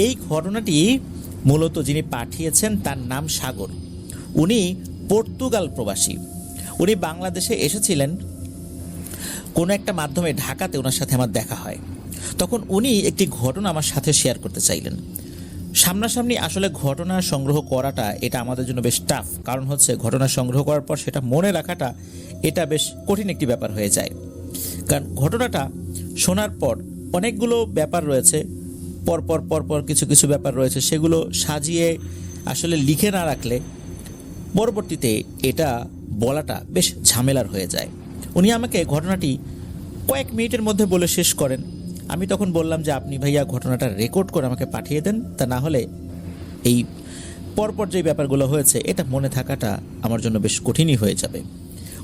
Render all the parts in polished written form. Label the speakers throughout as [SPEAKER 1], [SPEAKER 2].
[SPEAKER 1] এই ঘটনাটি মূলত যিনি পাঠিয়েছেন তার নাম সাগর। উনি পর্তুগাল প্রবাসী। উনি বাংলাদেশে এসেছিলেন কোনো একটা মাধ্যমে, ঢাকাতে ওনার সাথে আমার দেখা হয়। তখন উনি একটি ঘটনা আমার সাথে শেয়ার করতে চাইলেন। সামনাসামনি আসলে ঘটনা সংগ্রহ করাটা এটা আমাদের জন্য বেশ টাফ, কারণ হচ্ছে ঘটনা সংগ্রহ করার পর সেটা মনে রাখাটা এটা বেশ কঠিন একটি ব্যাপার হয়ে যায়। কারণ ঘটনাটা শোনার পর অনেকগুলো ব্যাপার রয়েছে, পরপর কিছু কিছু ব্যাপার রয়েছে, সেগুলো সাজিয়ে আসলে লিখে না রাখলে পরবর্তীতে এটা বলাটা বেশ ঝামেলার হয়ে যায়। উনি আমাকে ঘটনাটি কয়েক মিনিটের মধ্যে বলে শেষ করেন। আমি তখন বললাম যে আপনি ভাইয়া ঘটনাটা রেকর্ড করে আমাকে পাঠিয়ে দেন, তা না হলে এই পরপর যে ব্যাপারগুলো হয়েছে এটা মনে থাকাটা আমার জন্য বেশ কঠিনই হয়ে যাবে।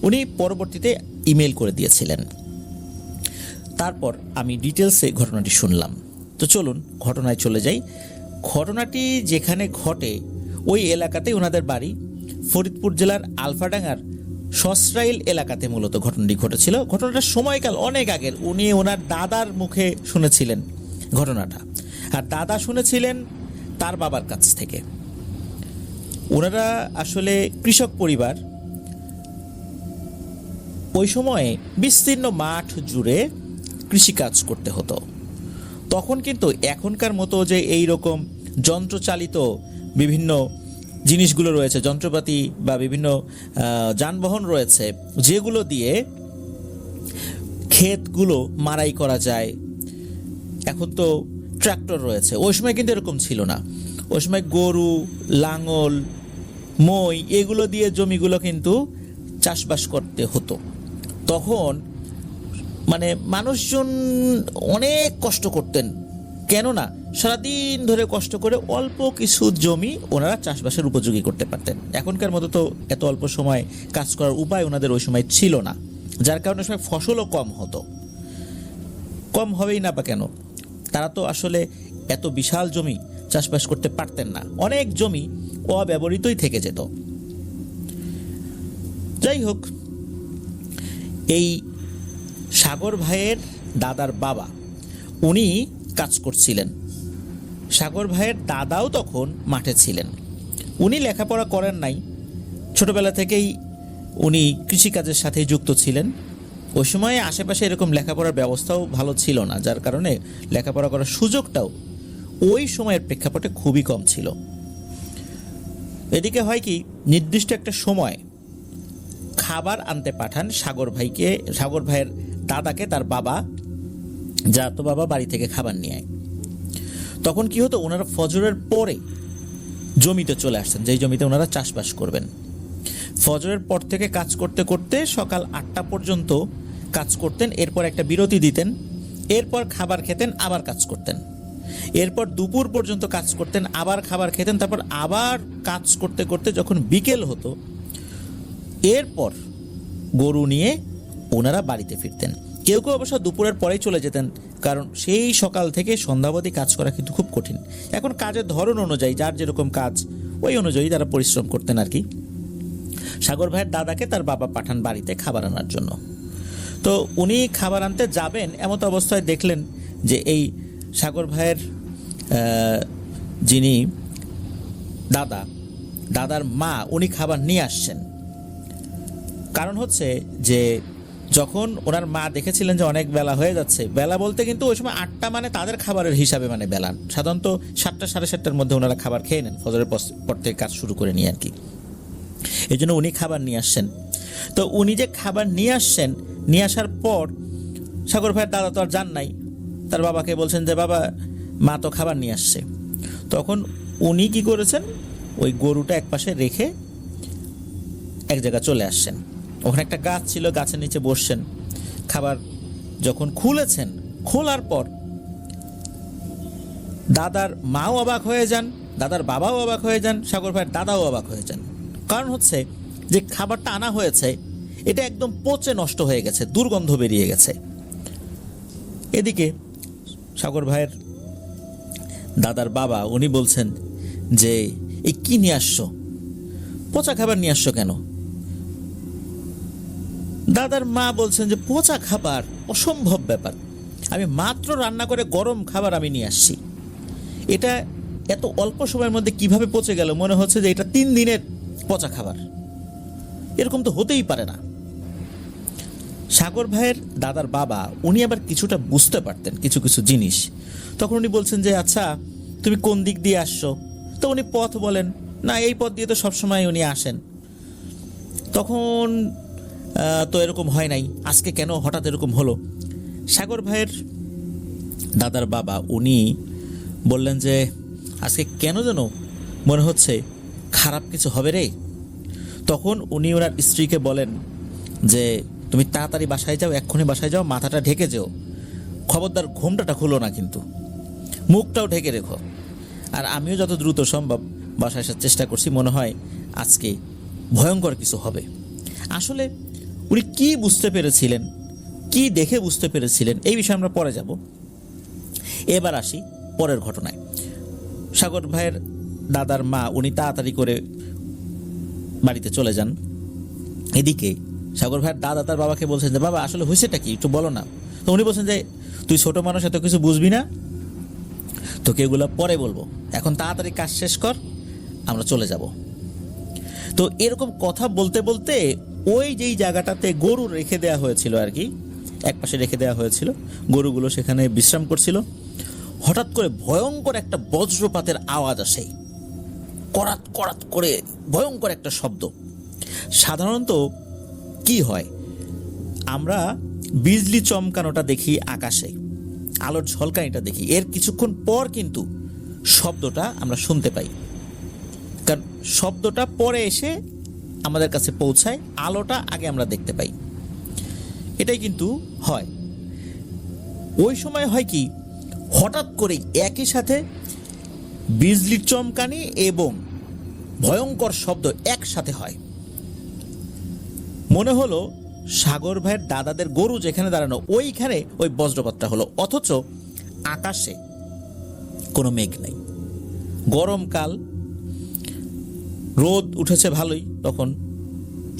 [SPEAKER 1] উনি পরবর্তীতে ইমেল করে দিয়েছিলেন। তারপর আমি ডিটেলসে ঘটনাটি শুনলাম। তো চলুন ঘটনায় চলে যাই। ঘটনাটি যেখানে ঘটে ওই এলাকাতেই ওনাদের বাড়ি। ফরিদপুর জেলার আলফাডাঙ্গার সসরাইল এলাকাতে মূলত ঘটনাটি ঘটেছিল। ঘটনাটার সময়কাল অনেক আগের। উনি ওনার দাদার মুখে শুনেছিলেন ঘটনাটা, আর দাদা শুনেছিলেন তার বাবার কাছ থেকে। ওনারা আসলে কৃষক পরিবার। ওই সময়ে বিস্তীর্ণ মাঠ জুড়ে কৃষিকাজ করতে হতো। তখন কিন্তু এখনকার মতো যে এই রকম যন্ত্রচালিত বিভিন্ন জিনিসগুলো রয়েছে, যন্ত্রপাতি বা বিভিন্ন যানবাহন রয়েছে যেগুলো দিয়ে ক্ষেতগুলো মারাই করা যায়, এখন তো ট্রাক্টর রয়েছে। ওই সময় কিন্তু এরকম ছিল না। ওই সময় গরু, লাঙল, মই এগুলো দিয়ে জমিগুলো কিন্তু চাষবাস করতে হতো। তখন মানে মানুষজন অনেক কষ্ট করতেন, কেননা সারাদিন ধরে কষ্ট করে অল্প কিছু জমি ওনারা চাষবাসের উপযোগী করতে পারতেন। এখনকার মতো তো এত অল্প সময় কাজ করার উপায় ওনাদের ওই সময় ছিল না, যার কারণে সময় ফসলও কম হতো। কম হবেই না বা কেন, তারা তো আসলে এত বিশাল জমি চাষবাস করতে পারতেন না। অনেক জমি অব্যবহৃতই থেকে যেত। যাই হোক, এই সাগর ভাইয়ের দাদার বাবা উনি কাজ করছিলেন। সাগর ভাইয়ের দাদাও তখন মাঠে ছিলেন। উনি লেখাপড়া করেন নাই, ছোটবেলা থেকেই উনি কৃষিকাজের সাথে যুক্ত ছিলেন। ওই সময়ে আশেপাশে এরকম লেখাপড়ার ব্যবস্থাও ভালো ছিল না, যার কারণে লেখাপড়া করার সুযোগটাও ওই সময়ের প্রেক্ষাপটে খুবই কম ছিল। এদিকে হয় কি, নির্দিষ্ট একটা সময় খাবার আনতে পাঠান সাগর ভাইকে, সাগর ভাইয়ের দাদাকে তার বাবা, যা তো বাবা বাড়ি থেকে খাবার নিয়ে আয়। তখন কি হতো, ওনারা ফজরের পরে জমিতে চলে আসতেন, যেই জমিতে ওনারা চাষবাস করবেন। ফজরের পর থেকে কাজ করতে করতে সকাল 8টা পর্যন্ত কাজ করতেন। এরপর একটা বিরতি দিতেন, এরপর খাবার খেতেন, আবার কাজ করতেন। এরপর দুপুর পর্যন্ত কাজ করতেন, আবার খাবার খেতেন, তারপর আবার কাজ করতে করতে যখন বিকেল হতো, এরপর গরু নিয়ে ওনারা বাড়িতে ফিরতেন। কেউ কেউ অবশ্য দুপুরের পরেই চলে যেতেন, কারণ সেই সকাল থেকে সন্ধ্যাবধি কাজ করা কিন্তু খুব কঠিন। এখন কাজের ধরন অনুযায়ী যার যেরকম কাজ ওই অনুযায়ী তারা পরিশ্রম করতেন আর কি। সাগর ভাইয়ের দাদাকে তার বাবা পাঠান বাড়িতে খাবার আনার জন্য। তো উনি খাবার আনতে যাবেন, এমত অবস্থায় দেখলেন যে এই সাগর ভাইয়ের যিনি দাদার মা, উনি খাবার নিয়ে আসছেন। কারণ হচ্ছে যে যখন ওনার মা দেখেছিলেন যে অনেক বেলা হয়ে যাচ্ছে, বেলা বলতে কিন্তু ওই সময় 8টা মানে তাদের খাবারের হিসাবে মানে বেলা, সাধারণত 7টা সাড়ে 7টার মধ্যে ওনারা খাবার খেয়ে নেন, ফজরের পর থেকে কাজ শুরু করে নিয়ে আর কি। এই জন্য উনি খাবার নিয়ে আসছেন। তো উনি যে খাবার নিয়ে আসছেন, নিয়ে আসার পর সাগর ভাইয়ের দাদা তো আর যান নাই, তার বাবাকে বলছেন যে বাবা, মা তো খাবার নিয়ে আসছে। তখন উনি কি করেছেন, ওই গরুটা একপাশে রেখে এক জায়গায় চলে আসছেন। ওখানে একটা গাছ ছিল, গাছের নিচে বসছেন। খাবার যখন খুলেছেন, খোলার পর দাদার মাও অবাক হয়ে যান, দাদার বাবাও অবাক হয়ে যান, সাগর ভাইয়ের দাদাও অবাক হয়ে যান। কারণ হচ্ছে যে খাবারটা আনা হয়েছে এটা একদম পচে নষ্ট হয়ে গেছে, দুর্গন্ধ বেরিয়ে গেছে। এদিকে সাগর ভাইয়ের দাদার বাবা উনি বলছেন যে এই কি নিয়ে আসছো, পচা খাবার নিয়ে আসছো কেন? দাদার মা বলছেন যে পচা খাবার অসম্ভব ব্যাপার, আমি মাত্র রান্না করে গরম খাবার আমি নিয়ে আসছি। এটা এত অল্প সময়ের মধ্যে কিভাবে পচে গেল, মনে হচ্ছে যে এটা 3 দিনের পচা খাবার। এরকম তো হতেই পারে না। সাগর ভাইয়ের দাদার বাবা উনি আবার কিছুটা বুঝতে পারতেন কিছু কিছু জিনিস। তখন উনি বলছেন যে আচ্ছা তুমি কোন দিক দিয়ে আসছো, তো উনি পথ বলেন, না এই পথ দিয়ে তো সবসময় উনি আসেন। তখন তো এরকম হয় নাই, আজকে কেন হঠাৎ এরকম হলো? সাগর ভাইয়ের দাদার বাবা উনি বললেন যে আজকে কেন যেন মনে হচ্ছে খারাপ কিছু হবে রে। তখন উনি ওনার স্ত্রীকে বলেন যে তুমি তাড়াতাড়ি বাসায় যাও, এক্ষুনি বাসায় যাও, মাথাটা ঢেকে যেও, খবরদার ঘোমটাটা খুলো না, কিন্তু মুখটাও ঢেকে রেখো। আর আমিও যত দ্রুত সম্ভব বাসায় আসার চেষ্টা করছি, মনে হয় আজকে ভয়ঙ্কর কিছু হবে। আসলে উনি কি বুঝতে পেরেছিলেন, কি দেখে বুঝতে পেরেছিলেন, এই বিষয়ে আমরা পরে যাব। এবার আসি পরের ঘটনায়। সাগর ভাইয়ের দাদার মা উনি তাড়াতাড়ি করে বাড়িতে চলে যান। এদিকে সাগর ভাইয়ের দাদা তার বাবাকে বলছেন যে বাবা আসলে হয়েছেটা কি একটু বলো না। তো উনি বলছেন যে তুই ছোট মানুষ, এত কিছু বুঝবি না, তোকে এগুলো পরে বলবো, এখন তাড়াতাড়ি কাজ শেষ কর, আমরা চলে যাব। তো এরকম কথা বলতে বলতে ওই যেই জায়গাটাতে গরু রেখে দেওয়া হয়েছিল আর কি, এক পাশে রেখে দেওয়া হয়েছিল, গরুগুলো সেখানে বিশ্রাম করছিল, হঠাৎ করে ভয়ঙ্কর একটা বজ্রপাতের আওয়াজ আসে, করাত করাত করে ভয়ঙ্কর একটা শব্দ। সাধারণত কি হয়, আমরা বিজলি চমকানোটা দেখি আকাশে, আলোর ঝলকানিটা দেখি, এর কিছুক্ষণ পর কিন্তু শব্দটা আমরা শুনতে পাই, কারণ শব্দটা পরে এসে আমাদের কাছে পৌঁছায়, আলোটা আগে আমরা দেখতে পাই। এটাই কিন্তু হয়। ওই সময় হয় কি, হঠাৎ করেই একই সাথে বিজলির চমকানি এবং ভয়ঙ্কর শব্দ একসাথে হয়। মনে হলো সাগর ভাইয়ের দাদাদের গরু যেখানে দাঁড়ানো ওইখানে ওই বজ্রপাতটা হলো, অথচ আকাশে কোনো মেঘ নেই। গরমকাল, রোদ উঠেছে ভালোই, তখন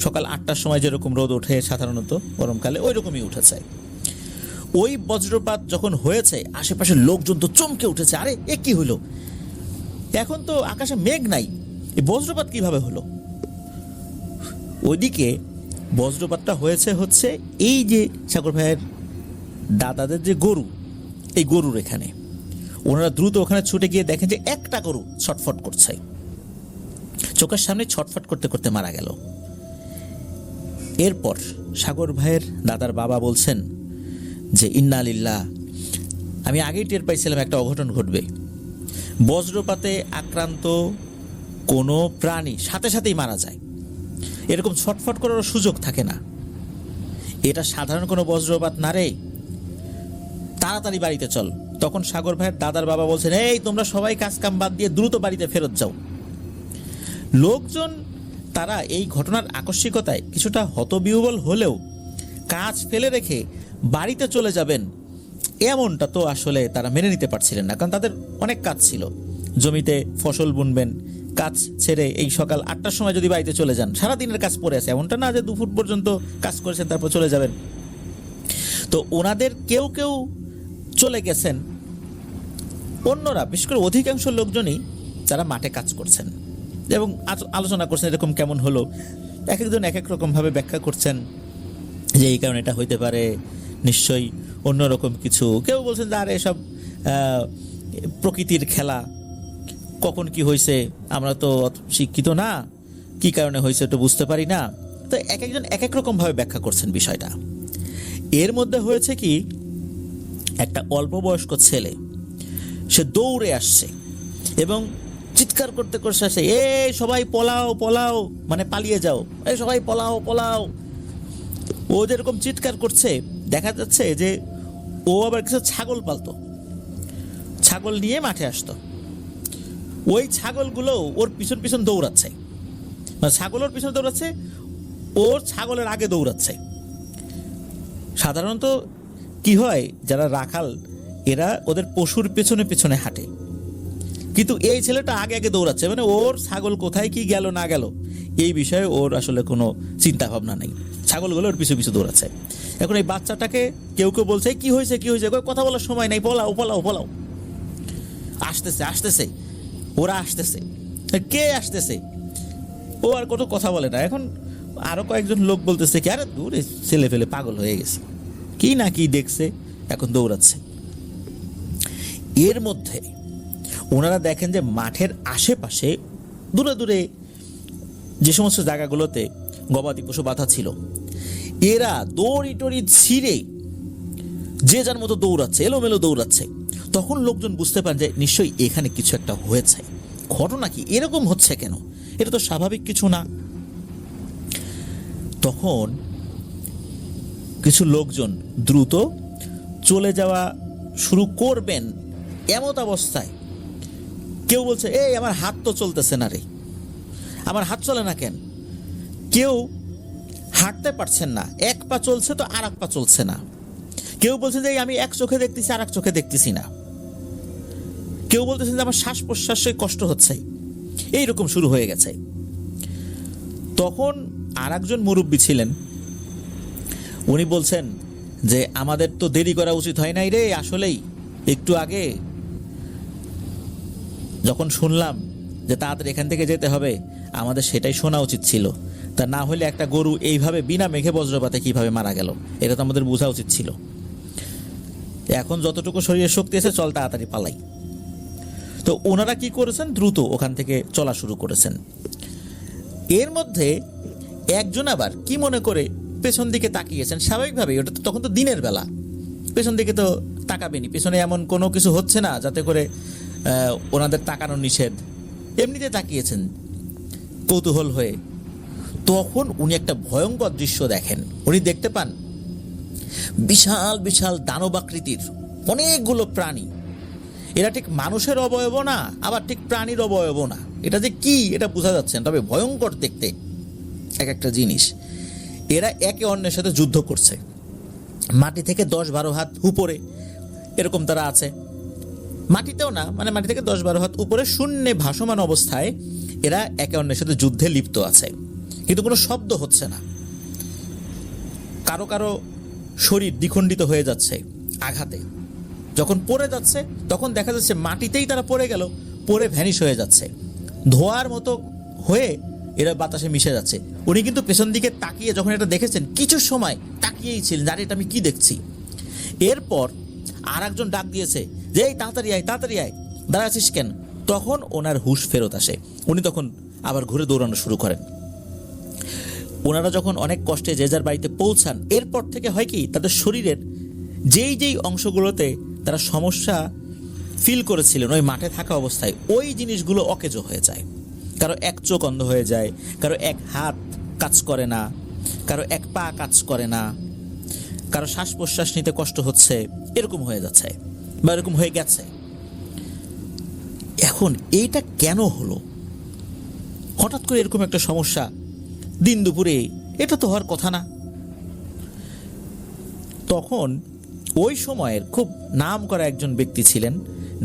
[SPEAKER 1] সকাল 8টার সময় যেরকম রোদ ওঠে সাধারণত গরমকালে ওই রকমই উঠেছে। ওই বজ্রপাত যখন হয়েছে আশেপাশের লোকজন তো চমকে উঠেছে, আরে এ কি হলো, এখন তো আকাশে মেঘ নাই, এই বজ্রপাত কিভাবে হলো? ওইদিকে বজ্রপাতটা হচ্ছে এই যে সাগর ভাইয়ের দাদাদের যে গরু, এই গরুর এখানে। ওনারা দ্রুত ওখানে ছুটে গিয়ে দেখেন যে একটা গরু ছটফট করছে, চোখের সামনে ছটফট করতে করতে মারা গেল। এরপর সাগর ভাইয়ের দাদার বাবা বলছেন যে ইন্না লিল্লাহ, আমি আগেই টের পাইছিলাম একটা অঘটন ঘটবে। বজ্রপাতে আক্রান্ত কোনো প্রাণী সাথে সাথেই মারা যায়, এরকম ছটফট করার সুযোগ থাকে না, এটা সাধারণ কোনো বজ্রপাত না রে, তাড়াতাড়ি বাড়িতে চল। তখন সাগর ভাইয়ের দাদার বাবা বলছেন এই তোমরা সবাই কাজ কাম বাদ দিয়ে দ্রুত বাড়িতে ফেরত যাও। লোকজন তারা এই ঘটনার আকস্মিকতায় কিছুটা হতবিহ্বল হলেও কাজ ফেলে রেখে বাড়িতে চলে যাবেন এমনটা তো আসলে তারা মেনে নিতে পারছিলেন না, কারণ তাদের অনেক কাজ ছিল, জমিতে ফসল বুনবেন, কাজ ছেড়ে এই সকাল 8টার সময় যদি বাড়িতে চলে যান, সারাদিনের কাজ পড়ে আছে, এমনটা না যে দুপুর পর্যন্ত কাজ করেছেন তারপর চলে যাবেন। তো ওনাদের কেউ কেউ চলে গেছেন, অন্যরা বিশেষ করে অধিকাংশ লোকজনই যারা মাঠে কাজ করছেন এবং আলোচনা করছেন এরকম কেমন হলো, এক একজন এক এক রকমভাবে ব্যাখ্যা করছেন যে এই কারণে এটা হইতে পারে, নিশ্চয়ই অন্যরকম কিছু। কেউ বলছেন যে আরে এসব প্রকৃতির খেলা, কখন কি হয়েছে আমরা তো শিক্ষিত না, কি কারণে হয়েছে তো বুঝতে পারি না। তো এক একজন এক এক রকমভাবে ব্যাখ্যা করছেন বিষয়টা। এর মধ্যে হয়েছে কি, একটা অল্প বয়স্ক ছেলে সে দৌড়ে আসছে এবং চিৎকার করতে করতে আসে, এ সবাই পলাও পলাও, মানে পালিয়ে যাও, এই সবাই পলাও পলাও। ও যেরকম চিৎকার করছে দেখা যাচ্ছে যে ও আবার কিছু ছাগল পালতো, ছাগল নিয়ে মাঠে আসতো, ওই ছাগলগুলো ওর পিছন পিছন দৌড়াচ্ছে, মানে ছাগল ওর পিছনে দৌড়াচ্ছে, ওর ছাগলের আগে দৌড়াচ্ছে। সাধারণত কি হয়, যারা রাখাল এরা ওদের পশুর পেছনে পেছনে হাঁটে, কিন্তু এই ছেলেটা আগে আগে দৌড়াচ্ছে, মানে ওর ছাগল কোথায় কি গেল না গেল এই বিষয়ে ওর আসলে কোনো চিন্তা ভাবনা নেই, ছাগলগুলো ওর পিছু পিছু দৌড়াচ্ছে। এখন এই বাচ্চাটাকে কেউ কেউ বলছে কি হয়েছে কি হয়েছে, কথা বলার সময় নাই, পলাও পলাও পলাও। আসতেছে আসতেছে, ওরা আসতেছে। কে আসতেছে? ও আর কত কথা বলে না। এখন আরো কয়েকজন লোক বলতেছে কি, আরে দূরে ছেলে ফেলে পাগল হয়ে গেছে, কি না কি দেখছে, এখন দৌড়াচ্ছে। এর মধ্যে ওনারা দেখেন যে মাঠের আশেপাশে দূরে দূরে যে সমস্ত জায়গাগুলোতে গবাদি পশু বাঁধা ছিল, এরা দড়ি টড়ি ছিঁড়ে যে যার মতো দৌড়াচ্ছে, এলোমেলো দৌড়াচ্ছে। তখন লোকজন বুঝতে পারেন যে নিশ্চয়ই এখানে কিছু একটা হয়েছে, ঘটনা কি, এরকম হচ্ছে কেন, এটা তো স্বাভাবিক কিছু না। তখন কিছু লোকজন দ্রুত চলে যাওয়া শুরু করবেন। এমত অবস্থায় কেউ বলছে, এই আমার হাত তো চলতেছে না রে, আমার হাত চলে না কেন। কেউ হাঁটতে পারছেন না, এক পা চলছে তো আর এক পা চলছে না। কেউ বলছেন যে আমি এক চোখে দেখতেছি আর এক চোখে দেখতেছি না। কেউ বলতেছেন যে আমার শ্বাস প্রশ্বাসে কষ্ট হচ্ছে। এইরকম শুরু হয়ে গেছে। তখন আর একজন মুরব্বী ছিলেন, উনি বলছেন যে আমাদের তো দেরি করা উচিত হয় নাই রে, আসলেই একটু আগে যখন শুনলাম যে তাড়াতাড়ি এখান থেকে যেতে হবে, আমাদের সেটাই শোনা উচিত ছিল। তা না হলে একটা গরু এইভাবে বিনা মেঘে বজ্রপাতে কিভাবে মারা গেল, এটা তো আমাদের বোঝা উচিত ছিল। এখন যতটুকু শরীরে শক্তি আছে, চল তাড়াতাড়ি পালাই। তো ওনারা কি করেছেন, দ্রুত ওখান থেকে চলা শুরু করেছেন। এর মধ্যে একজন আবার কি মনে করে পেছন দিকে তাকিয়েছেন। স্বাভাবিকভাবে ওটা তো তখন তো দিনের বেলা, পেছন দিকে তো তাকাবেনি, পেছনে এমন কোনো কিছু হচ্ছে না যাতে করে ওনাদের তাকানো নিষেধ। এমনিতে তাকিয়েছেন কৌতূহল হয়ে। তখন উনি একটা ভয়ঙ্কর দৃশ্য দেখেন। উনি দেখতে পান বিশাল বিশাল দানবাকৃতির অনেকগুলো প্রাণী। এরা ঠিক মানুষের অবয়ব না, আবার ঠিক প্রাণীর অবয়ব না। এটা যে কি এটা বোঝা যাচ্ছে না, তবে ভয়ঙ্কর দেখতে এক একটা জিনিস। এরা একে অন্যের সাথে যুদ্ধ করছে। মাটি থেকে 10-12 হাত উপরে এরকম তারা আছে, মাটিতেও না, মানে মাটি থেকে 10-12 হাত উপরে শূন্যে ভাসমান অবস্থায় এরা একে অন্যের সাথে যুদ্ধে লিপ্ত আছে, কিন্তু কোনো শব্দ হচ্ছে না। কারো কারো শরীর দ্বিখণ্ডিত হয়ে যাচ্ছে আঘাতে। যখন পড়ে যাচ্ছে তখন দেখা যাচ্ছে মাটিতেই তারা পড়ে গেল, পড়ে ভ্যানিশ হয়ে যাচ্ছে, ধোঁয়ার মতো হয়ে এরা বাতাসে মিশে যাচ্ছে। উনি কিন্তু পেছন দিকে তাকিয়ে যখন এটা দেখেছেন, কিছু সময় তাকিয়েই ছিলেন, আরে এটা আমি কি দেখছি। এরপর আর একজন ডাক দিয়েছে যে এই তাড়াতাড়ি আয়, তাড়াতাড়ি আয়, দাঁড়াচ্ছিস কেন। তখন ওনার হুঁশ ফেরত আসে। উনি তখন আবার ঘুরে দৌড়ানো শুরু করেন। ওনারা যখন অনেক কষ্টে যে যার বাড়িতে পৌঁছান, এরপর থেকে হয় কি, তাদের শরীরের যেই যেই অংশগুলোতে তারা সমস্যা ফিল করেছিলেন ওই মাঠে থাকা অবস্থায়, ওই জিনিসগুলো অকেজো হয়ে যায়। কারো এক চোখ অন্ধ হয়ে যায়, কারো এক হাত কাজ করে না, কারো এক পা কাজ করে না, কারো শ্বাস প্রশ্বাস নিতে কষ্ট হচ্ছে, এরকম হয়ে যাচ্ছে বা এরকম হয়ে গেছে। এখন এইটা কেন হলো, হঠাৎ করে এরকম একটা সমস্যা দিন দুপুরে, এটা তো হওয়ার কথা না। তখন ওই সময়ের খুব নাম করা একজন ব্যক্তি ছিলেন,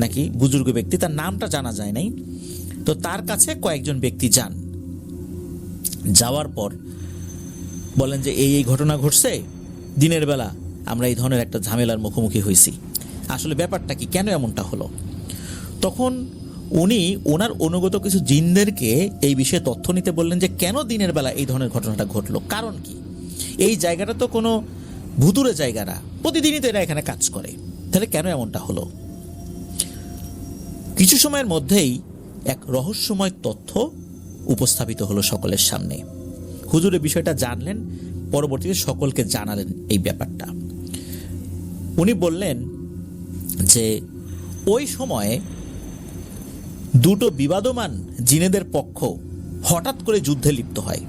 [SPEAKER 1] নাকি বুজুর্গ ব্যক্তি, তার নামটা জানা যায় নাই। তো তার কাছে কয়েকজন ব্যক্তি যান। যাওয়ার পর বলেন যে এই এই ঘটনা ঘটছে, দিনের বেলা আমরা এই ধরনের একটা ঝামেলার মুখোমুখি হয়েছি, আসলে ব্যাপারটা কি, কেন এমনটা হলো। তখন উনি ওনার অনুগত কিছু জিনদেরকে এই বিষয়ে তথ্য নিতে বললেন যে কেন দিনের বেলা এই ধরনের ঘটনাটা ঘটলো, কারণ কি। এই জায়গাটা তো কোনো ভুতুরে জায়গা না, প্রতিদিনই তো এরা এখানে কাজ করে, তাহলে কেন এমনটা হলো। কিছু সময়ের মধ্যেই এক রহস্যময় তথ্য উপস্থাপিত হলো সকলের সামনে। হুজুর এই বিষয়টা জানলেন, পরবর্তীতে সকলকে জানালেন এই ব্যাপারটা। উনি বললেন যে ওই সময়ে দুটো বিবাদমান জিনেদের পক্ষ হঠাৎ করে যুদ্ধে লিপ্ত হয়।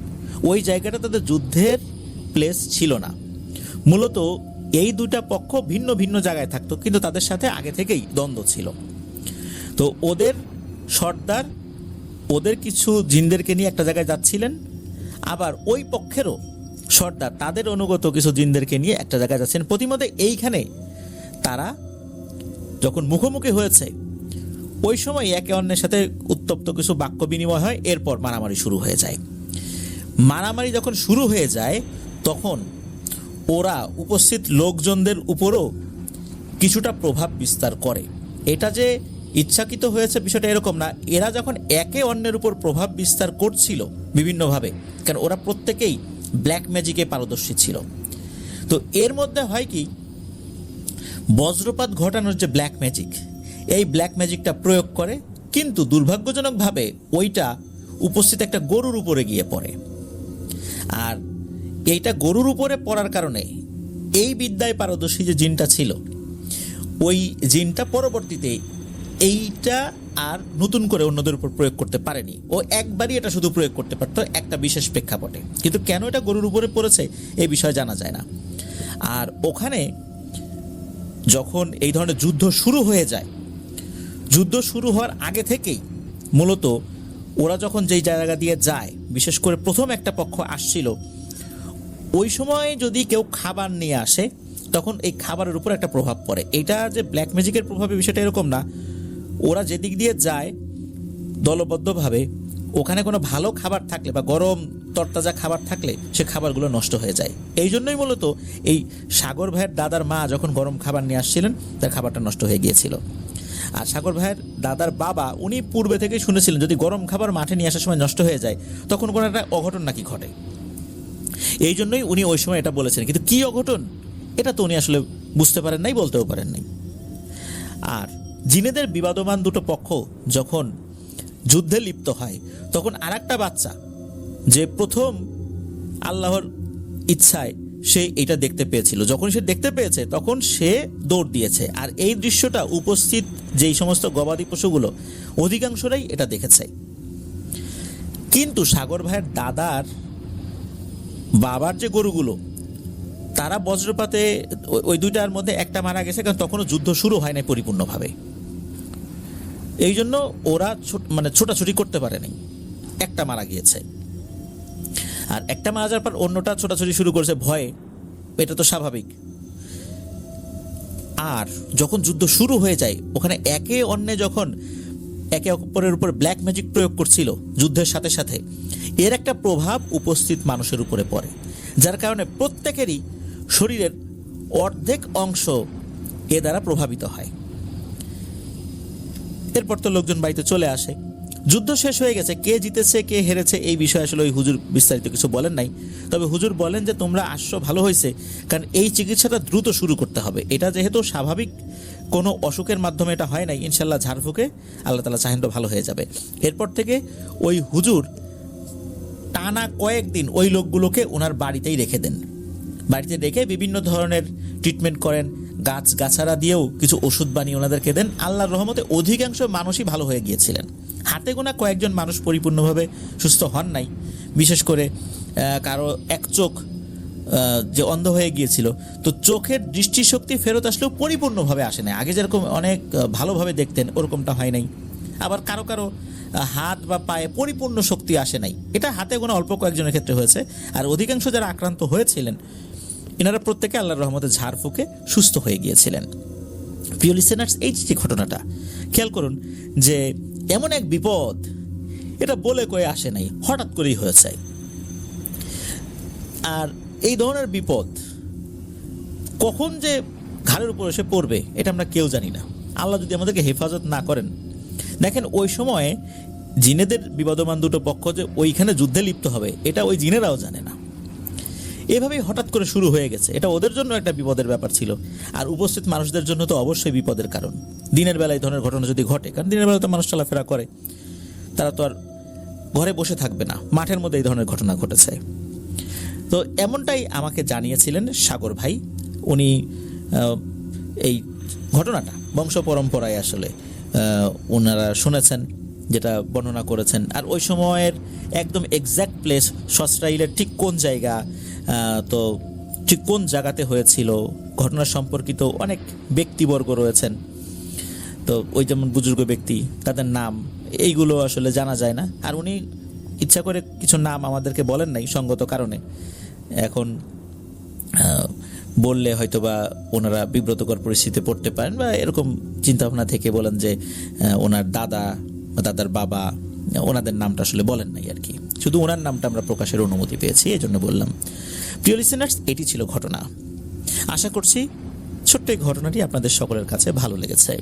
[SPEAKER 1] ওই জায়গাটা তাদের যুদ্ধের প্লেস ছিল না, মূলত এই দুটা পক্ষ ভিন্ন ভিন্ন জায়গায় থাকতো, কিন্তু তাদের সাথে আগে থেকেই দ্বন্দ্ব ছিল। তো ওদের সর্দার ওদের কিছু জিনদেরকে নিয়ে একটা জায়গায় যাচ্ছিলেন, আবার ওই পক্ষেরও সর্দার তাদের অনুগত কিছু জিনদেরকে নিয়ে একটা জায়গায় যাচ্ছেন। প্রতিমধ্যে এইখানে তারা যখন মুখোমুখি হয়েছে, ওই সময় একে অন্যের সাথে উত্তপ্ত কিছু বাক্য বিনিময় হয়, এরপর মারামারি শুরু হয়ে যায়। মারামারি যখন শুরু হয়ে যায় তখন ওরা উপস্থিত লোকজনদের উপরও কিছুটা প্রভাব বিস্তার করে। এটা যে ইচ্ছাকৃত হয়েছে বিষয়টা এরকম না, এরা যখন একে অন্যের উপর প্রভাব বিস্তার করছিল বিভিন্নভাবে, কারণ ওরা প্রত্যেকেই ব্ল্যাক ম্যাজিকে পারদর্শী ছিল। তো এর মধ্যে হয় কি, বজ্রপাত ঘটানোর যে ব্ল্যাক ম্যাজিক, এই ব্ল্যাক ম্যাজিকটা প্রয়োগ করে, কিন্তু দুর্ভাগ্যজনকভাবে ওইটা উপস্থিত একটা গরুর উপরে গিয়ে পড়ে। আর এইটা গরুর উপরে পড়ার কারণে এই বিদ্যায় পারদর্শী যে জিনটা ছিল, ওই জিনটা পরবর্তীতে এইটা আর নতুন করে অন্যদের উপর প্রয়োগ করতে পারেনি। ও একবারই এটা শুধু প্রয়োগ করতে পারতো একটা বিশেষ প্রেক্ষাপটে, কিন্তু কেন এটা গরুর উপরে পড়েছে এই বিষয়ে জানা যায় না। আর ওখানে যখন এই ধরনের যুদ্ধ শুরু হয়ে যায়, যুদ্ধ শুরু হওয়ার আগে থেকেই মূলত ওরা যখন যেই জায়গা দিয়ে যায়, বিশেষ করে প্রথম একটা পক্ষ আসছিল, ওই সময় যদি কেউ খাবার নিয়ে আসে তখন এই খাবারের উপর একটা প্রভাব পড়ে। এটা যে ব্ল্যাক ম্যাজিকের প্রভাবে বিষয়টা এরকম না, ওরা যেদিক দিয়ে যায় দলবদ্ধভাবে, ওখানে কোনো ভালো খাবার থাকলে বা গরম তরতাজা খাবার থাকলে সে খাবারগুলো নষ্ট হয়ে যায়। এই জন্যই মূলত এই সাগর ভাইয়ের দাদার মা যখন গরম খাবার নিয়ে আসছিলেন, তার খাবারটা নষ্ট হয়ে গিয়েছিল। আর সাগর ভাইয়ের দাদার বাবা উনি পূর্বে থেকে শুনেছিলেন যদি গরম খাবার মাঠে নিয়ে আসার সময় নষ্ট হয়ে যায় তখন কোনো একটা অঘটন নাকি ঘটে। এই জন্যই উনি ওই সময় এটা বলেছেন, কিন্তু কি অঘটন এটা তো উনি আসলে বুঝতে পারেন নাই, বলতেও পারেন নাই। আর জিনেদের বিবাদমান দুটো পক্ষ যখন যুদ্ধে লিপ্ত হয়, তখন আর একটা বাচ্চা যে প্রথম আল্লাহর ইচ্ছায় সে এটা দেখতে পেয়েছিল, যখন সে দেখতে পেয়েছে তখন সে দৌড় দিয়েছে। আর এই দৃশ্যটা উপস্থিত যেই সমস্ত গবাদি পশুগুলো অধিকাংশরাই এটা দেখেছে। কিন্তু সাগর ভাইয়ের দাদার বাবার যে গরুগুলো, তারা বজ্রপাতে ওই দুইটার মধ্যে একটা মারা গেছে, কারণ তখনও যুদ্ধ শুরু হয় নাই পরিপূর্ণভাবে। এই জন্য ওরা ছোটাছুটি করতে পারেনি, একটা মারা গিয়েছে। আর একটা মারা যাওয়ার পর অন্যটা ছোটাছুটি শুরু করেছে ভয়ে, এটা তো স্বাভাবিক। আর যখন যুদ্ধ শুরু হয়ে যায়, ওখানে একে অন্যে যখন একে অপরের উপর ব্ল্যাক ম্যাজিক প্রয়োগ করছিল যুদ্ধের সাথে সাথে, এর একটা প্রভাব উপস্থিত মানুষের উপরে পড়ে, যার কারণে প্রত্যেকেরই শরীরের অর্ধেক অংশ এ দ্বারা প্রভাবিত হয়। এরপর তো লোকজন বাড়িতে চলে আসে, যুদ্ধ শেষ হয়ে গেছে, কে জিতেছে কে হেরেছে এই বিষয়ে আসলে ওই হুজুর বিস্তারিত কিছু বলেন নাই। তবে হুজুর বলেন যে তোমরা আসছো ভালো হয়েছে, কারণ এই চিকিৎসাটা দ্রুত শুরু করতে হবে। এটা যেহেতু স্বাভাবিক কোনো অসুখের মাধ্যমে এটা হয় নাই, ইনশাল্লাহ ঝাড়ফুঁকে আল্লাহ তাআলা চাহেন তো ভালো হয়ে যাবে। এরপর থেকে ওই হুজুর টানা কয়েকদিন ওই লোকগুলোকে ওনার বাড়িতেই রেখে দেন, বাড়িতে রেখে বিভিন্ন ধরনের ট্রিটমেন্ট করেন, গাছগাছারা দিয়েও কিছু ওষুধ বানিয়ে ওনাদেরকে দেন। আল্লাহর রহমতে অধিকাংশ মানুষই ভালো হয়ে গিয়েছিলেন। হাতে গোনা কয়েকজন মানুষ পরিপূর্ণভাবে সুস্থ হন নাই, বিশেষ করে কারো এক চোখ যে অন্ধ হয়ে গিয়েছিল, তো চোখের দৃষ্টিশক্তি ফেরত আসলেও পরিপূর্ণভাবে আসে নাই, আগে যেরকম অনেক ভালোভাবে দেখতেন ওরকমটা হয় নাই। আবার কারো কারো হাত বা পায়ে পরিপূর্ণ শক্তি আসে নাই, এটা হাতে গোনা অল্প কয়েকজনের ক্ষেত্রে হয়েছে। আর অধিকাংশ যারা আক্রান্ত হয়েছিলেন এনারা প্রত্যেকে আল্লাহর রহমতে ঝাড়ফুঁকে সুস্থ হয়ে গিয়েছিলেন। প্রিয় লিসেনার্স, এই যে ঘটনাটা খেয়াল করুন যে এমন এক বিপদ, এটা বলে কয়ে আসে নাই, হঠাৎ করেই হয়েছে। আর এই ধরনের বিপদ কখন যে ঘাড়ের উপর এসে পড়বে এটা আমরা কেউ জানি না, আল্লাহ যদি আমাদেরকে হেফাজত না করেন। দেখেন ওই সময়ে জিনেদের বিবাদমান দুটো পক্ষ যে ওইখানে যুদ্ধে লিপ্ত হবে এটা ওই জিনেরাও জানে না। এভাবেই হঠাৎ করে শুরু হয়ে গেছে, এটা ওদের জন্য একটা বিপদের ব্যাপার ছিল। আর উপস্থিত মানুষদের জন্য তো অবশ্যই বিপদের কারণ। দিনের বেলায় এই ধরনের ঘটনা যদি ঘটে, কারণ দিনের বেলায় তো মানুষ চলাফেরা করে, তারা তো আর ঘরে বসে থাকবে না, মাঠের মধ্যে এই ধরনের ঘটনা ঘটেছে। তো এমনটাই আমাকে জানিয়েছিলেন সাগর ভাই। উনি এই ঘটনাটা বংশ পরম্পরায় আসলে ওনারা শুনেছেন, যেটা বর্ণনা করেছেন। আর ওই সময়ের একদম এক্স্যাক্ট প্লেস, সসরাইলের ঠিক কোন জায়গা, তো ঠিক কোন জায়গাতে হয়েছিল, ঘটনা সম্পর্কিত অনেক ব্যক্তিবর্গ রয়েছেন। তো ওই যেমন বুজুর্গ ব্যক্তি, তাদের নাম এইগুলো আসলে জানা যায় না। আর উনি ইচ্ছা করে কিছু নাম আমাদেরকে বলেন নাই সঙ্গত কারণে। এখন বললে হয়তো বা ওনারা বিব্রতকর পরিস্থিতিতে পড়তে পারেন, বা এরকম চিন্তাভাবনা থেকে বলেন যে ওনার দাদা বা দাদার বাবা, ওনাদের নামটা আসলে বলেন নাই আর কি, শুধু ওনার নামটা আমরা প্রকাশের অনুমতি পেয়েছি, এই জন্য বললাম। প্রিয় লিসেনার্স, এটি ছিল ঘটনা। আশা করছি ছোট্ট এই ঘটনাটি আপনাদের সকলের কাছে ভালো লেগেছে।